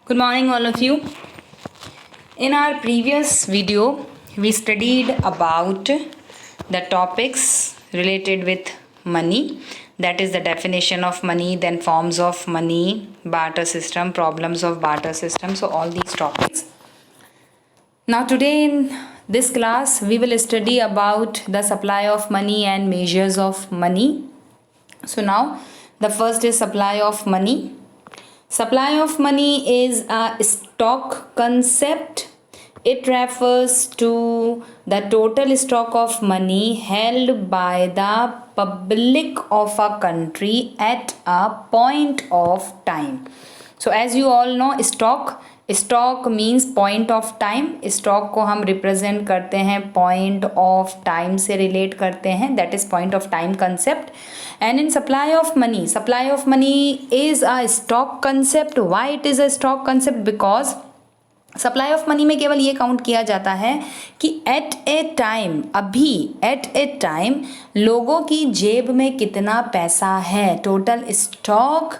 Good morning, all of you. In our previous video, we studied about the topics related with money, that is the definition of money, then forms of money, barter system, problems of barter system, so all these topics. Now, today in this class, we will study about the supply of money and measures of money. So, now the first is supply of money. Supply of money is a stock concept. It refers to the total stock of money held by the public of a country at a point of time. So as you all know, stock means point of time. Stock को हम represent करते हैं point of time से relate करते हैं, that is point of time concept. And in supply of money is a stock concept. Why it is a stock concept? Because supply of money में केवल ये काउंट किया जाता है कि एट ए टाइम लोगों की जेब में कितना पैसा है. Total stock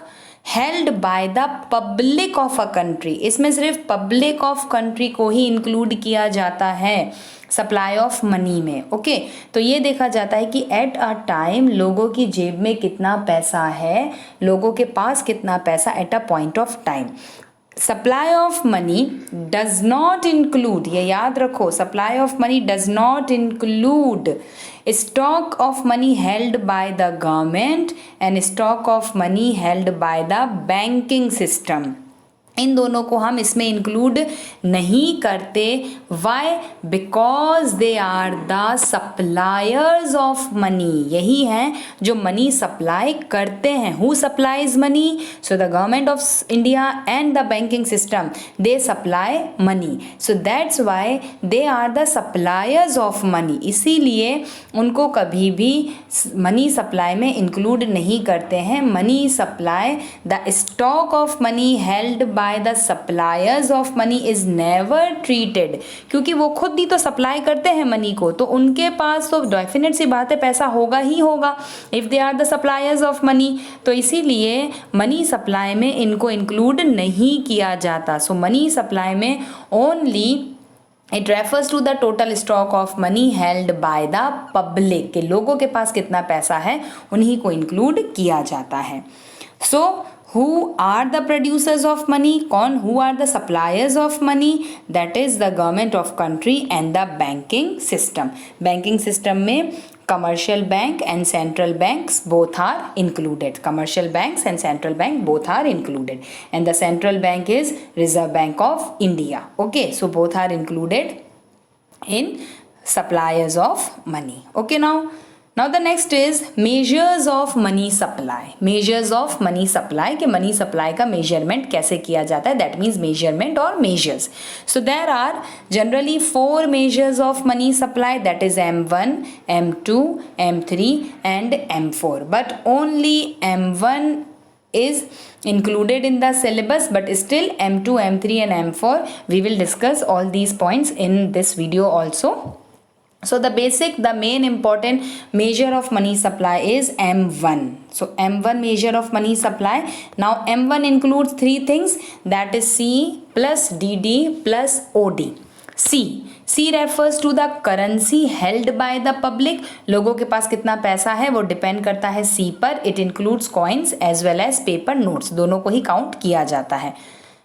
held by the public of a country. इसमें सिर्फ पब्लिक ऑफ कंट्री को ही इंक्लूड किया जाता है सप्लाई ऑफ मनी में. ओके, तो ये देखा जाता है कि एट अ टाइम लोगों की जेब में कितना पैसा है, लोगों के पास कितना पैसा at a point of time. Supply of money does not include, ये याद रखो, supply of money does not include stock of money held by the government and stock of money held by the banking system. इन दोनों को हम इसमें include नहीं करते. Why? Because they are the suppliers of money. यही हैं जो मनी सप्लाई करते हैं. Who supplies money? So the government of India and the banking system, they supply money. So that's why they are the suppliers of money. इसीलिए उनको कभी भी money supply में इंक्लूड नहीं करते हैं. Money supply, the stock of money held by the suppliers of money is never treated. क्योंकि वो खुद ही तो सप्लाई करते हैं मनी को, तो उनके पास तो डेफिनेट सी बात है पैसा होगा ही होगा if they are the suppliers of money. तो इसीलिए मनी सप्लाई में इनको इंक्लूड नहीं किया जाता. सो मनी सप्लाई में only it refers to the total stock of money held by the public, के लोगों के पास कितना पैसा है उन्हीं को इंक्लूड किया जाता है. सो who are the producers of money? कौन? who are the suppliers of money? that is the government of country and the banking system. banking system में commercial bank and central banks both are included. commercial banks and central bank both are included, and the central bank is Reserve Bank of India. okay, so both are included in suppliers of money. okay, now the next is measures of money supply. measures of money supply, कि money supply का measurement कैसे किया जाता है, that means measurement or measures. so there are generally 4 measures of money supply, that is M1, M2, M3 and M4, but only M1 is included in the syllabus, but still M2, M3 and M4 we will discuss all these points in this video also. So the main important measure of money supply is M1. So M1 measure of money supply. Now M1 includes 3 things, that is C plus DD plus OD. C refers to the currency held by the public. लोगों के पास कितना पैसा है वो depend करता है C पर. It includes coins as well as paper notes, दोनों को ही काउंट किया जाता है.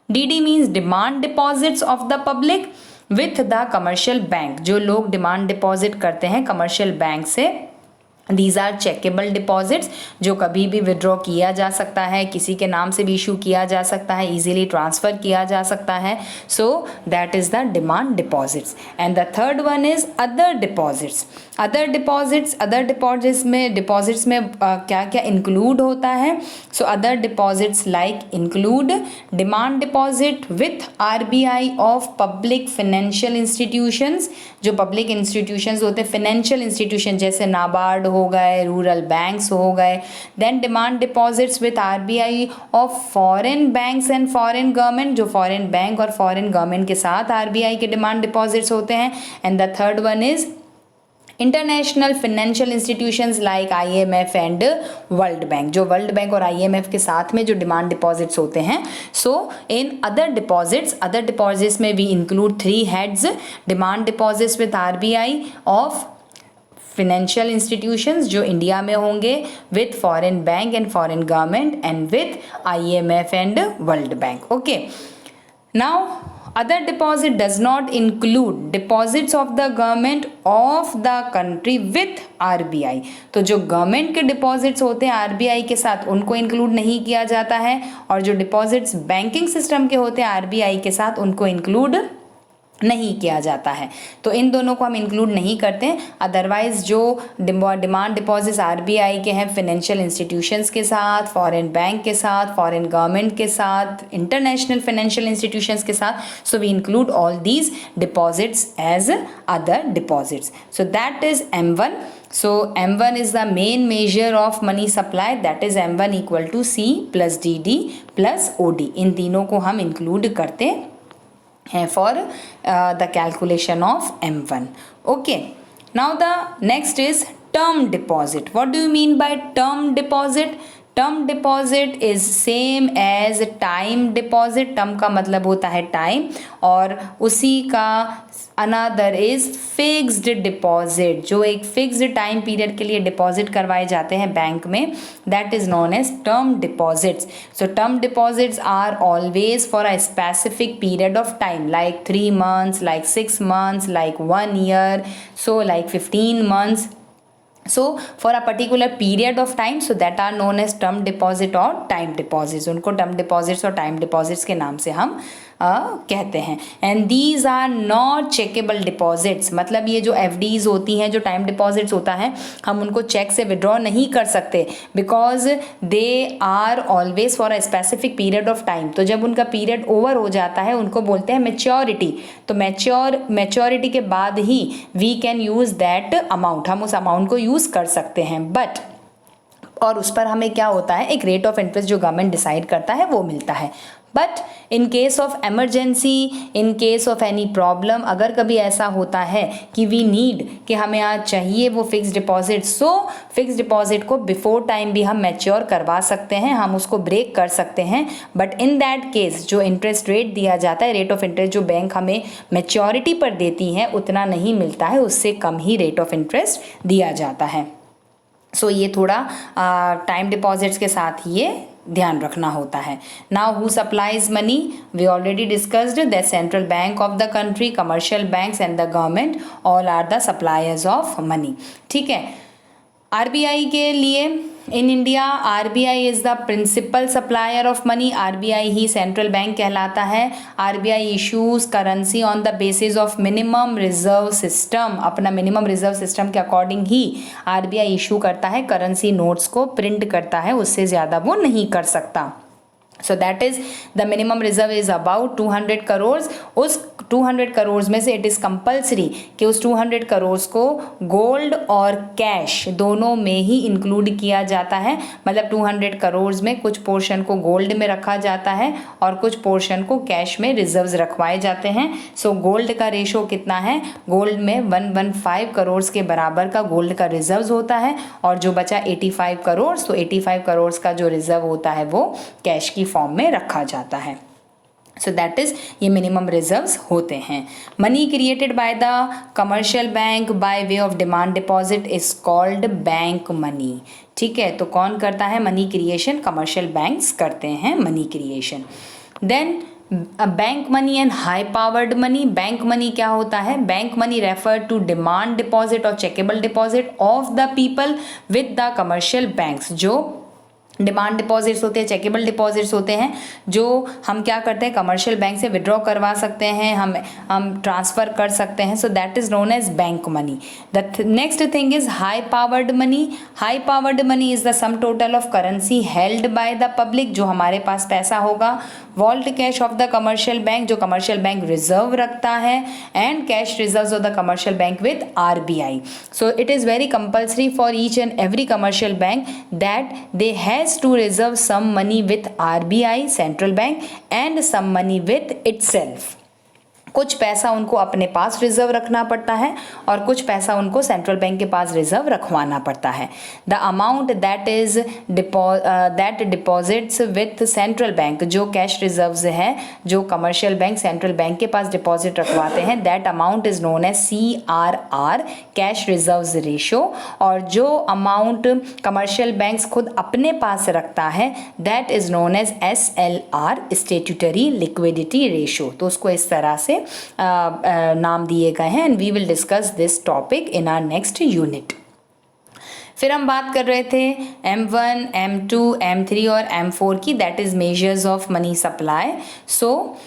DD means demand deposits of the public with the commercial bank. जो लोग डिमांड डिपॉजिट करते हैं कमर्शियल बैंक से, दीज आर चेकेबल डिपॉजिट्स, जो कभी भी विड्रॉ किया जा सकता है, किसी के नाम से भी इशू किया जा सकता है, इजीली ट्रांसफ़र किया जा सकता है. So that is the demand deposits. And the third one is other deposits. Other deposits में क्या क्या इंक्लूड होता है? So other deposits like include demand deposit with RBI of public financial institutions. जो पब्लिक इंस्टीट्यूशंस होते हैं, financial institution जैसे नाबार्ड हो गए, रूरल बैंक्स हो गए. Then demand deposits with RBI of foreign banks and foreign government, जो फॉरेन बैंक और फॉरेन गवर्नमेंट के साथ RBI के डिमांड डिपॉजिट्स होते हैं. And the third one is international financial institutions like IMF and world bank, जो world bank और IMF के साथ में जो डिमांड डिपॉजिट्स होते हैं, सो इन अदर डिपॉजिट्स में we include 3 heads: demand deposits with RBI of financial institutions जो इंडिया में होंगे, with foreign bank and foreign government and with IMF and world bank. Okay, now other deposit does not include deposits of the government of the country with RBI. तो जो government के deposits होते हैं RBI के साथ, उनको include नहीं किया जाता है, और जो डिपॉजिट्स बैंकिंग सिस्टम के होते हैं RBI के साथ, उनको इंक्लूड नहीं किया जाता है. तो इन दोनों को हम इंक्लूड नहीं करते हैं. अदरवाइज जो डिमांड डिपॉजिट्स RBI के हैं फाइनेंशियल इंस्टीट्यूशंस के साथ, फॉरेन बैंक के साथ, फॉरेन गवर्नमेंट के साथ, इंटरनेशनल फाइनेंशियल इंस्टीट्यूशंस के साथ, so we include all these deposits as other deposits. So that is M1. So M1 is the main measure of money supply, that is M1 equal to C plus DD plus OD. इन तीनों को हम include करते हैं for the calculation of M1. Okay, now the next is term deposit. What do you mean by term deposit? Term deposit is same as time deposit. term का मतलब होता है time, और उसी का अनदर इज फिक्स्ड डिपॉजिट, जो एक fixed time period के लिए डिपॉजिट करवाए जाते हैं बैंक में, that is known as term deposits. So term deposits are always for a specific period of time, like 3 months, like 6 months, like 1 year, so like 15 months. So for a particular period of time, so that are known as term deposit or time deposits. उनको term deposits और time deposits के नाम से हम कहते हैं. And these are not chequeable deposits, मतलब ये जो FDs होती हैं, जो टाइम डिपॉजिट्स होता है, हम उनको चेक से विड्रॉ नहीं कर सकते, because they are always for a specific period of time. तो जब उनका पीरियड ओवर हो जाता है, उनको बोलते हैं मैच्योरिटी. तो मैच्योरिटी के बाद ही we can use that amount, हम उस अमाउंट को यूज़ कर सकते हैं. बट और उस पर हमें क्या होता है, एक रेट ऑफ इंटरेस्ट जो गवर्नमेंट डिसाइड करता है वो मिलता है. But in case of emergency, in case of any problem, अगर कभी ऐसा होता है कि वी नीड, कि हमें आज चाहिए वो fix deposit, so fix deposit को बिफोर टाइम भी हम मैच्योर करवा सकते हैं, हम उसको ब्रेक कर सकते हैं. बट इन दैट केस जो इंटरेस्ट रेट दिया जाता है, रेट ऑफ इंटरेस्ट जो बैंक हमें मैच्योरिटी पर देती है, उतना नहीं मिलता है, उससे कम ही रेट ऑफ इंटरेस्ट दिया जाता है. सो ये थोड़ा टाइम डिपॉजिट्स के साथ ये ध्यान रखना होता है. Now who supplies money, we already discussed that central bank of the country, commercial banks and the government all are the suppliers of money. ठीक है. RBI के लिए in India RBI is the principal supplier of money. RBI ही central bank कहलाता है. RBI issues currency on the basis of minimum reserve system. अपना minimum reserve system के according ही RBI इशू करता है, करेंसी नोट्स को प्रिंट करता है, उससे ज़्यादा वो नहीं कर सकता. सो that is the minimum reserve is about 200 crore. उस 200 करोड़ में से इट इज़ कंपल्सरी कि उस 200 करोड़ को गोल्ड और कैश दोनों में ही इंक्लूड किया जाता है. मतलब 200 करोड़ में कुछ पोर्शन को गोल्ड में रखा जाता है और कुछ पोर्शन को कैश में रिजर्व्स रखवाए जाते हैं. सो गोल्ड का रेशो कितना है, गोल्ड में 115 करोड़ के बराबर का गोल्ड का रिजर्व्स होता है, और जो बचा 85 करोड़, तो 85 करोड़ का जो रिजर्व होता है वो कैश की फॉर्म में रखा जाता है. सो दैट इज ये मिनिमम रिजर्व्स होते हैं. Money created by the commercial bank by way of demand deposit is called bank money. ठीक है. तो कौन करता है मनी क्रिएशन, कमर्शियल बैंक्स करते हैं money creation. Then bank money and high powered money. Bank money क्या होता है, bank money refer to demand deposit और checkable deposit of the people with the commercial banks. जो डिमांड डिपॉजिट्स होते हैं, checkable deposits होते हैं, जो हम क्या करते हैं कमर्शियल बैंक से विड्रॉ करवा सकते हैं, हम ट्रांसफ़र कर सकते हैं. So that is known as bank money. The next thing is high powered money. High powered money is the sum total of currency held by the public. जो हमारे पास पैसा होगा, vault cash of the commercial bank, जो commercial bank reserve रखता है, and cash reserves of the commercial bank with RBI. So it is very compulsory for each and every commercial bank that they has to reserve some money with RBI, central bank, and some money with itself. कुछ पैसा उनको अपने पास reserve रखना पड़ता है और कुछ पैसा उनको सेंट्रल बैंक के पास रिजर्व रखवाना पड़ता है। The amount that deposits with central bank, जो कैश रिजर्व्स है जो कमर्शियल बैंक सेंट्रल बैंक के पास डिपॉजिट रखवाते हैं, that amount is known as CRR, cash reserves ratio. और जो अमाउंट कमर्शियल बैंक्स खुद अपने पास रखता है that is known as SLR, statutory liquidity ratio. तो उसको इस तरह से नाम दिए गए हैं and we will discuss this topic in our next unit. फिर हम बात कर रहे थे M1, M2, M3 और M4 की, that is measures of money supply. So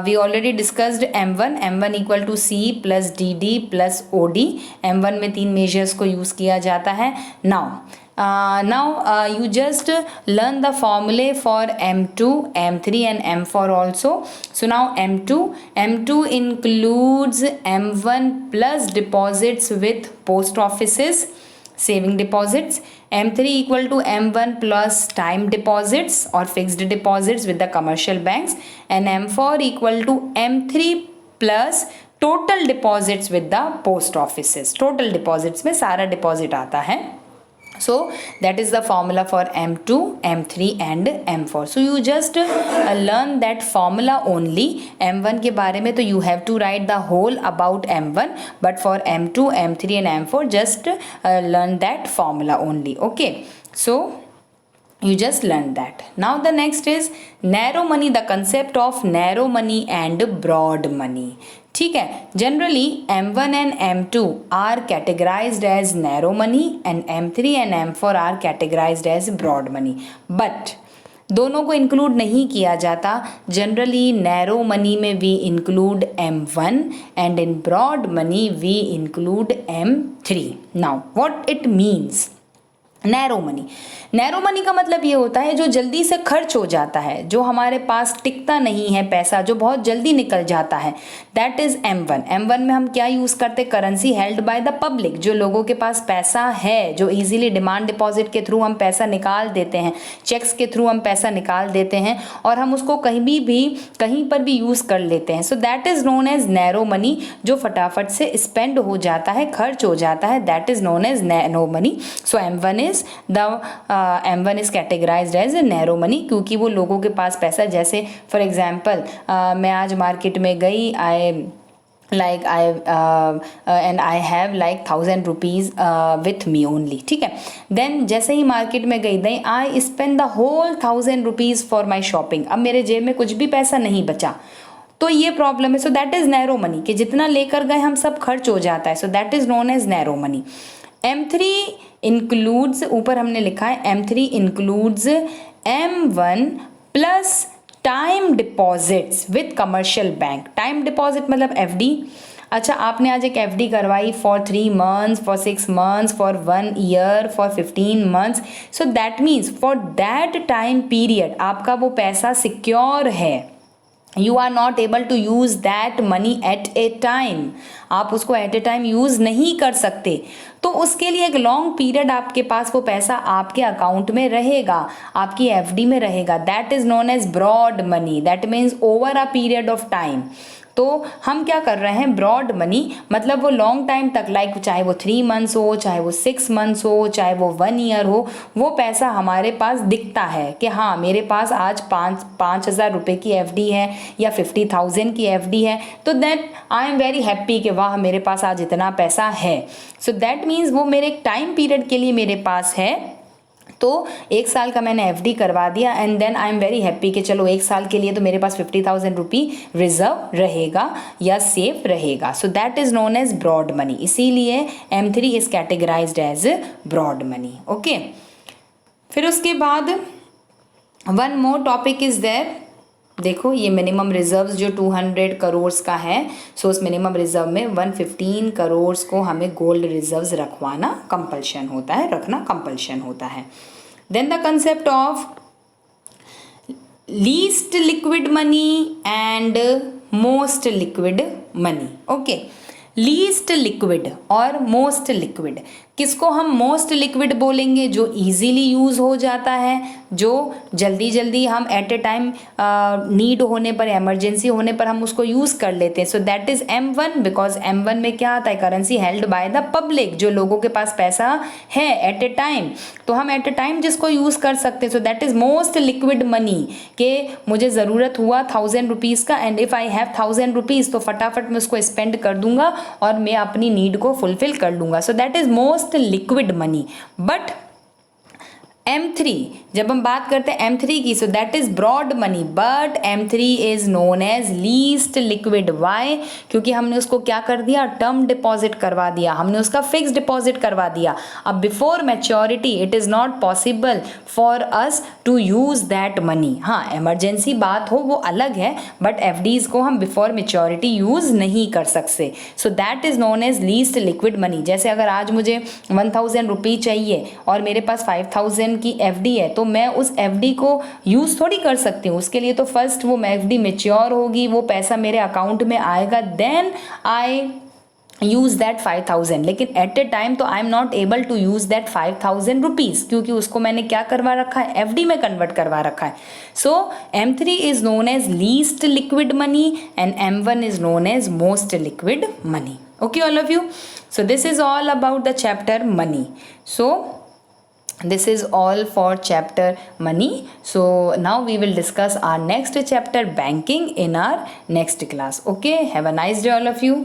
we already discussed M1 equal to C plus DD plus OD। M1 में 3 measures को यूज़ किया जाता है। Now you just learn the formulae for M2, M3 and M4 also. So now M2 includes M1 plus deposits with post offices, saving deposits. M3 equal to M1 plus time deposits or fixed deposits with the commercial banks, and M4 equal to M3 plus total deposits with the post offices. Total deposits में सारा deposit आता है। So that is the formula for M2, M3 and M4. So you just learn that formula only. M1 के बारे में तो you have to write the whole about M1, but for M2, M3 and M4 just learn that formula only. Okay, so you just learned that. Now the next is narrow money, the concept of narrow money and broad money. ठीक है, generally M1 and M2 are categorized as narrow money and M3 and M4 are categorized as broad money, but दोनों को include नहीं किया जाता। Generally narrow money में we include M1 and in broad money we include M3। Now what it means narrow money का मतलब ये होता है जो जल्दी से खर्च हो जाता है, जो हमारे पास टिकता नहीं है पैसा, जो बहुत जल्दी निकल जाता है, दैट इज M1 में हम क्या यूज़ करते, currency held by the public, जो लोगों के पास पैसा है, जो इजीली डिमांड डिपॉजिट के थ्रू हम पैसा निकाल देते हैं, चेक्स के थ्रू हम पैसा निकाल देते हैं और हम उसको कहीं पर भी यूज़ कर लेते हैं। So that is known as narrow money, जो फटाफट से स्पेंड हो जाता है, खर्च हो जाता है, that is known as narrow money. So M1 is categorized as narrow money, क्योंकि वो लोगों के पास पैसा, जैसे फॉर एग्जाम्पल मैं आज मार्केट में गई, and I have like 1,000 rupees with me only, ठीक है। देन जैसे ही मार्केट में गई, then I spend the whole 1,000 rupees for my shopping। अब मेरे जेब में कुछ भी पैसा नहीं बचा, तो ये प्रॉब्लम है। So that is narrow money, कि जितना लेकर गए हम सब खर्च हो जाता है। So that is known as narrow money. M3 includes, ऊपर हमने लिखा है M3 includes M1 plus time deposits with commercial bank. Time deposit मतलब FD। अच्छा, आपने आज एक FD करवाई for 3 months, for 6 months, for 1 year, for 15 months। So that means for that time period आपका वो पैसा सिक्योर है। You are not able to use that money at a time। आप उसको एट ए टाइम यूज़ नहीं कर सकते, तो उसके लिए एक लॉन्ग पीरियड आपके पास वो पैसा आपके अकाउंट में रहेगा, आपकी FD में रहेगा। That is known as broad money, that means over a period of time. तो हम क्या कर रहे हैं, ब्रॉड मनी मतलब वो लॉन्ग टाइम तक, लाइक चाहे वो 3 months हो, चाहे वो 6 months हो, चाहे वो 1 year हो, वो पैसा हमारे पास दिखता है कि हाँ मेरे पास आज 5,000 रुपये की FD है या 50,000 की FD है, तो that I am very happy कि वाह मेरे पास आज इतना पैसा है। सो दैट मीन्स वो मेरे एक टाइम पीरियड के लिए मेरे पास है, तो 1 साल का मैंने FD करवा दिया and then I am very happy कि चलो 1 साल के लिए तो मेरे पास 50,000 रुपी रिजर्व रहेगा या सेफ रहेगा। So that is known as broad money, इसीलिए M3 is categorized as broad money. Okay, फिर उसके बाद one more topic is there. देखो ये मिनिमम रिजर्व्स जो 200 करोड़ का है, सो उस मिनिमम रिजर्व में 115 करोड़ को हमें गोल्ड रिजर्व्स रखवाना कंपल्शन होता है, रखना कंपल्शन होता है। Then the concept of least liquid money and most liquid money. Okay, least liquid और मोस्ट लिक्विड, किसको हम मोस्ट लिक्विड बोलेंगे? जो इजीली यूज़ हो जाता है, जो जल्दी जल्दी हम एट ए टाइम नीड होने पर, इमरजेंसी होने पर हम उसको यूज़ कर लेते हैं। So that is M1, because M1 में क्या आता है? Currency held by the public, जो लोगों के पास पैसा है एट ए टाइम, तो हम एट ए टाइम जिसको यूज़ कर सकते हैं। So that is most liquid money, कि मुझे ज़रूरत हुआ 1000 रुपीज़ का, and if I have 1000 rupees, तो फटाफट मैं उसको स्पेंड कर दूंगा और मैं अपनी नीड को फुलफिल कर लूँगा। So that is most liquid money. But M3, जब हम बात करते हैं M3 की, so that is broad money, but M3 is known as least liquid. Why? क्योंकि हमने उसको क्या कर दिया? टर्म डिपॉजिट करवा दिया, हमने उसका फिक्स डिपॉजिट करवा दिया। अब before maturity it is not possible for us to use that money. हाँ, इमरजेंसी बात हो वो अलग है, बट FDs को हम बिफोर मैच्योरिटी यूज़ नहीं कर सकते। So that is known as least liquid money. जैसे अगर आज मुझे 1000 रुपये चाहिए और मेरे पास 5000 की FD है, तो मैं उस FD को यूज़ थोड़ी कर सकती हूँ। उसके लिए तो फर्स्ट वो FD मैच्योर होगी, वो पैसा मेरे अकाउंट में आएगा, देन आई यूज़ दैट 5000। लेकिन एट ए टाइम तो I am not able to use that 5000 rupees, क्योंकि उसको मैंने क्या करवा रखा है? FD में कन्वर्ट करवा रखा है। So M3 is known as least liquid money and M1 is known as most liquid money. Okay, all of you? So this is all about the chapter money. So this is all for chapter money. So now we will discuss our next chapter banking in our next class. Okay, have a nice day all of you.